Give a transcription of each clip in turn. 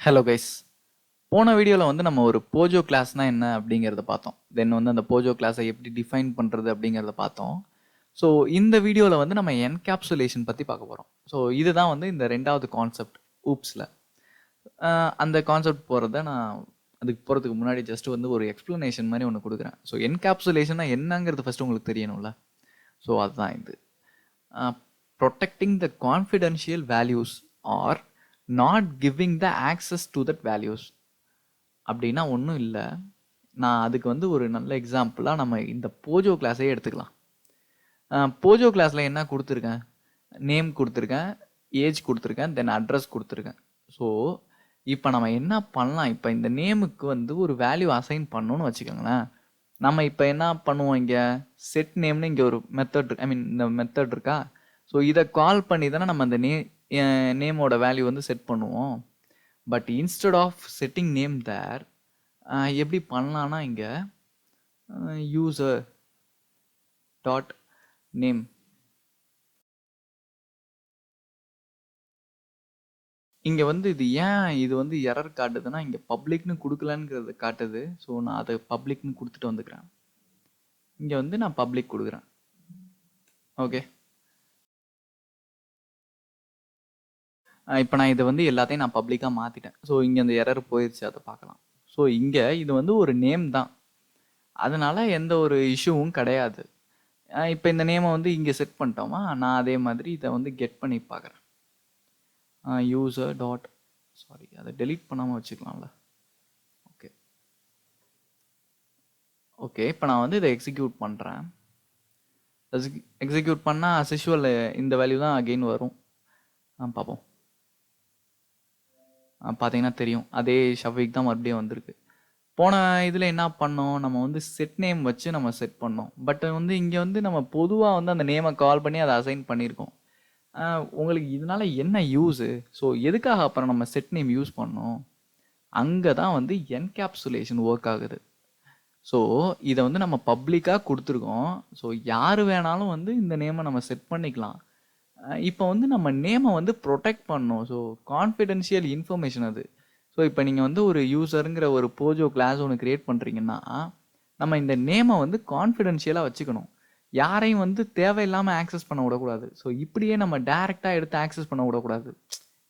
Hello guys. போன வீடியோவில் வந்து நம்ம ஒரு போஜோ கிளாஸ்னால் என்ன அப்படிங்கிறத பார்த்தோம். தென் வந்து அந்த போஜோ கிளாஸை எப்படி டிஃபைன் பண்ணுறது அப்படிங்கிறத பார்த்தோம். ஸோ இந்த வீடியோவில் வந்து நம்ம என்கேப்சுலேஷன் பற்றி பார்க்க போகிறோம். ஸோ இதுதான் வந்து இந்த ரெண்டாவது கான்செப்ட் ஊப்ஸில். அந்த கான்செப்ட் போகிறத நான் அதுக்கு போகிறதுக்கு முன்னாடி ஜஸ்ட் வந்து ஒரு எக்ஸ்ப்ளனேஷன் மாதிரி ஒன்று கொடுக்குறேன். ஸோ என்கேப்சுலேஷன்னா என்னங்கிறது ஃபஸ்ட்டு உங்களுக்கு தெரியணும்ல. ஸோ அதுதான் இது. Protecting the confidential values are not giving the access to that values அப்படின்னா ஒன்றும் இல்லை. நான் அதுக்கு வந்து ஒரு நல்ல எக்ஸாம்பிளாக நம்ம இந்த போஜோ கிளாஸையே எடுத்துக்கலாம். போஜோ கிளாஸில் என்ன கொடுத்துருக்கேன்? நேம் கொடுத்துருக்கேன், ஏஜ் கொடுத்துருக்கேன், தென் அட்ரஸ் கொடுத்துருக்கேன். ஸோ இப்போ நம்ம என்ன பண்ணலாம்? இப்போ இந்த நேமுக்கு வந்து ஒரு வேல்யூ அசைன் பண்ணணும்னு வச்சுக்கோங்களேன். நம்ம இப்போ என்ன பண்ணுவோம்? இங்கே செட் நேம்னு இங்கே ஒரு மெத்தட் இந்த மெத்தட் இருக்கா? ஸோ இதை கால் பண்ணி தானே நம்ம அந்த நேமோட வேல்யூ வந்து செட் பண்ணுவோம். But instead of setting name there எப்படி பண்ணலான்னா இங்கே யூசர் டாட் நேம் இங்கே வந்து இது வந்து எரர் காட்டுதுன்னா இங்கே பப்ளிக்னு கொடுக்கலங்கிறது காட்டுது. ஸோ நான் அதை பப்ளிக்னு கொடுத்துட்டு வந்துக்கிறேன். இங்கே வந்து நான் பப்ளிக் கொடுக்குறேன். ஓகே, இப்போ நான் இதை வந்து எல்லாத்தையும் நான் பப்ளிக்காக மாற்றிட்டேன். ஸோ இங்கே அந்த எரர் போயிடுச்சு, அதை பார்க்கலாம். ஸோ இங்கே இது வந்து ஒரு நேம் தான், அதனால் எந்த ஒரு இஷ்யூவும் கிடையாது. இப்போ இந்த நேமை வந்து இங்கே செட் பண்ணிட்டோமா, நான் அதே மாதிரி இதை வந்து கெட் பண்ணி பார்க்குறேன். யூசர் டாட் சாரி அதை டெலீட் பண்ணாமல் வச்சுக்கலாம்ல. ஓகே ஓகே இப்போ நான் வந்து இதை எக்ஸிக்யூட் பண்ணுறேன். எக்ஸிக்யூட் பண்ணால் அஸ் யூஷுவல் இந்த வேல்யூ தான் அகெயின் வரும். பார்ப்போம். பார்த்தீங்கன்னா தெரியும், அதே ஷஃபிக் தான் மறுபடியும் வந்திருக்கு. போன இதில் என்ன பண்ணோம்? நம்ம வந்து செட் நேம் வச்சு நம்ம செட் பண்ணோம். பட் வந்து இங்கே வந்து நம்ம பொதுவாக வந்து அந்த நேமை கால் பண்ணி அதை அசைன் பண்ணியிருக்கோம். உங்களுக்கு இதனால என்ன யூஸு? ஸோ எதுக்காக அப்புறம் நம்ம செட் நேம் யூஸ் பண்ணோம்? அங்கே தான் வந்து என்கேப்சுலேஷன் ஒர்க் ஆகுது. ஸோ இதை வந்து நம்ம பப்ளிக்காக கொடுத்துருக்கோம். ஸோ யார் வேணாலும் வந்து இந்த நேமை நம்ம செட் பண்ணிக்கலாம். இப்போ வந்து நம்ம நேமை வந்து ப்ரொடெக்ட் பண்ணணும். ஸோ கான்ஃபிடென்ஷியல் இன்ஃபர்மேஷன் அது. ஸோ இப்போ நீங்கள் வந்து ஒரு யூசருங்கிற ஒரு போஜோ கிளாஸ் ஒன்று க்ரியேட் பண்ணுறீங்கன்னா நம்ம இந்த நேமை வந்து கான்ஃபிடென்ஷியலாக வச்சுக்கணும். யாரையும் வந்து தேவையில்லாமல் ஆக்சஸ் பண்ண விடக்கூடாது. ஸோ இப்படியே நம்ம டேரெக்டாக எடுத்து ஆக்சஸ் பண்ண விடக்கூடாது.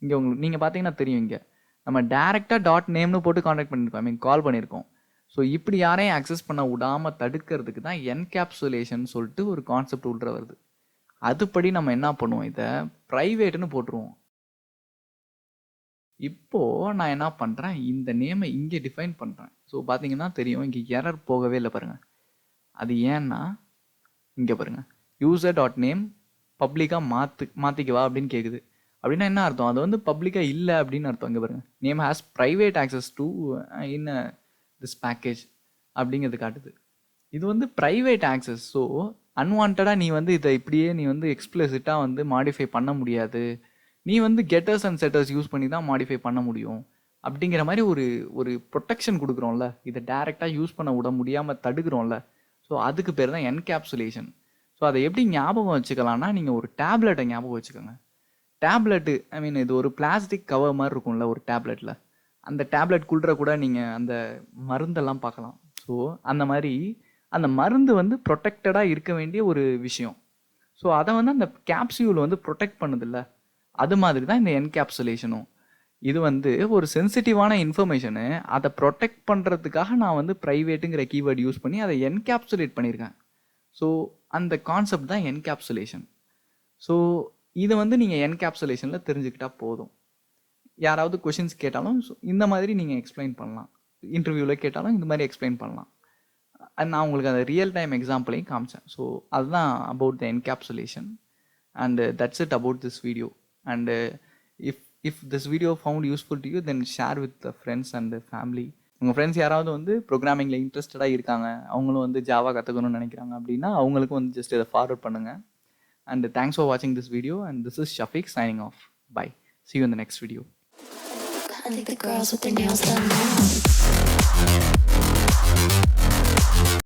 இங்கே உங்களுக்கு நீங்கள் பார்த்தீங்கன்னா தெரியும், இங்கே நம்ம டேரெக்டாக டாட் நேம்னு போட்டு கான்டாக்ட் பண்ணியிருக்கோம், கால் பண்ணியிருக்கோம். ஸோ இப்படி யாரையும் ஆக்சஸ் பண்ண விடாமல் தடுக்கிறதுக்கு தான் என்கேப்சுலேஷன் சொல்லிட்டு ஒரு கான்செப்ட் உள்ள வருது. அதுபடி நம்ம என்ன பண்ணுவோம்? இதை ப்ரைவேட்னு போட்டுருவோம். இப்போது நான் என்ன பண்ணுறேன்? இந்த நேமை இங்கே டிஃபைன் பண்ணுறேன். ஸோ பார்த்தீங்கன்னா தெரியும், இங்கே எரர் போகவே இல்லை பாருங்கள். அது ஏன்னா இங்கே பாருங்கள், யூசர் டாட் நேம் பப்ளிக்காக மாற்றிக்கவா அப்படின்னு கேட்குது. அப்படின்னா என்ன அர்த்தம்? அது வந்து பப்ளிக்காக இல்லை அப்படின்னு அர்த்தம். இங்கே பாருங்கள், name has private access to in this package அப்படிங்கிறது காட்டுது. இது வந்து ப்ரைவேட் ஆக்சஸ். ஸோ அன்வான்டாக நீ வந்து இதை இப்படியே நீ வந்து எக்ஸ்பிளிசிட்டாக வந்து மாடிஃபை பண்ண முடியாது. நீ வந்து கெட்டர்ஸ் அண்ட் செட்டர்ஸ் யூஸ் பண்ணி தான் மாடிஃபை பண்ண முடியும் அப்படிங்கிற மாதிரி ஒரு ப்ரொடெக்ஷன் கொடுக்குறோம்ல. இதை டைரெக்டாக யூஸ் பண்ண விட முடியாமல் தடுக்கிறோம்ல. ஸோ அதுக்கு பேர் தான் என்கேப்சுலேஷன். ஸோ அதை எப்படி ஞாபகம் வச்சுக்கலாம்னா, நீங்கள் ஒரு டேப்லெட்டை ஞாபகம் வச்சுக்கோங்க. டேப்லெட்டு இது ஒரு பிளாஸ்டிக் கவர் மாதிரி இருக்கும்ல ஒரு டேப்லெட்டில். அந்த டேப்லெட் குள்ற கூட நீங்கள் அந்த மருந்தெல்லாம் பார்க்கலாம். ஸோ அந்த மாதிரி அந்த மருந்து வந்து ப்ரொடெக்டடாக இருக்க வேண்டிய ஒரு விஷயம். ஸோ அதை வந்து அந்த கேப்சியூல் வந்து ப்ரொடெக்ட் பண்ணுதில்ல, அது மாதிரி தான் இந்த என்கேப்சுலேஷனும். இது வந்து ஒரு சென்சிட்டிவான இன்ஃபர்மேஷனு, அதை ப்ரொடெக்ட் பண்ணுறதுக்காக நான் வந்து ப்ரைவேட்டுங்கிற கீவேர்டு யூஸ் பண்ணி அதை என்கேப்சுலேட் பண்ணியிருக்கேன். ஸோ அந்த கான்செப்ட் தான் என்கேப்சுலேஷன். ஸோ இதை வந்து நீங்கள் என்கேப்சுலேஷனில் தெரிஞ்சுக்கிட்டால் போதும். யாராவது கொஷின்ஸ் கேட்டாலும் இந்த மாதிரி நீங்கள் எக்ஸ்பிளைன் பண்ணலாம். இன்டர்வியூவில் கேட்டாலும் இந்த மாதிரி எக்ஸ்பிளைன் பண்ணலாம். நான் உங்களுக்கு அந்த ரியல் டைம் எக்ஸாம்பிளையும் காமிச்சேன். ஸோ அதுதான் about the encapsulation. And that's it about this video. And if this video found useful to you, then share with friends and family. உங்கள் ஃப்ரெண்ட்ஸ் யாராவது வந்து ப்ரோக்ராமிங்கில் இன்ட்ரெஸ்டடாக இருக்காங்க, அவங்களும் வந்து ஜாவா கற்றுக்கணும்னு நினைக்கிறாங்க அப்படின்னா அவங்களுக்கும் வந்து ஜஸ்ட் இதை ஃபார்வர்ட் பண்ணுங்கள். அண்ட் தேங்க்ஸ் ஃபார் வாட்சிங் this video. And this is Shafiq signing off. Bye. See you in the next video. I think the girls with their nails done now.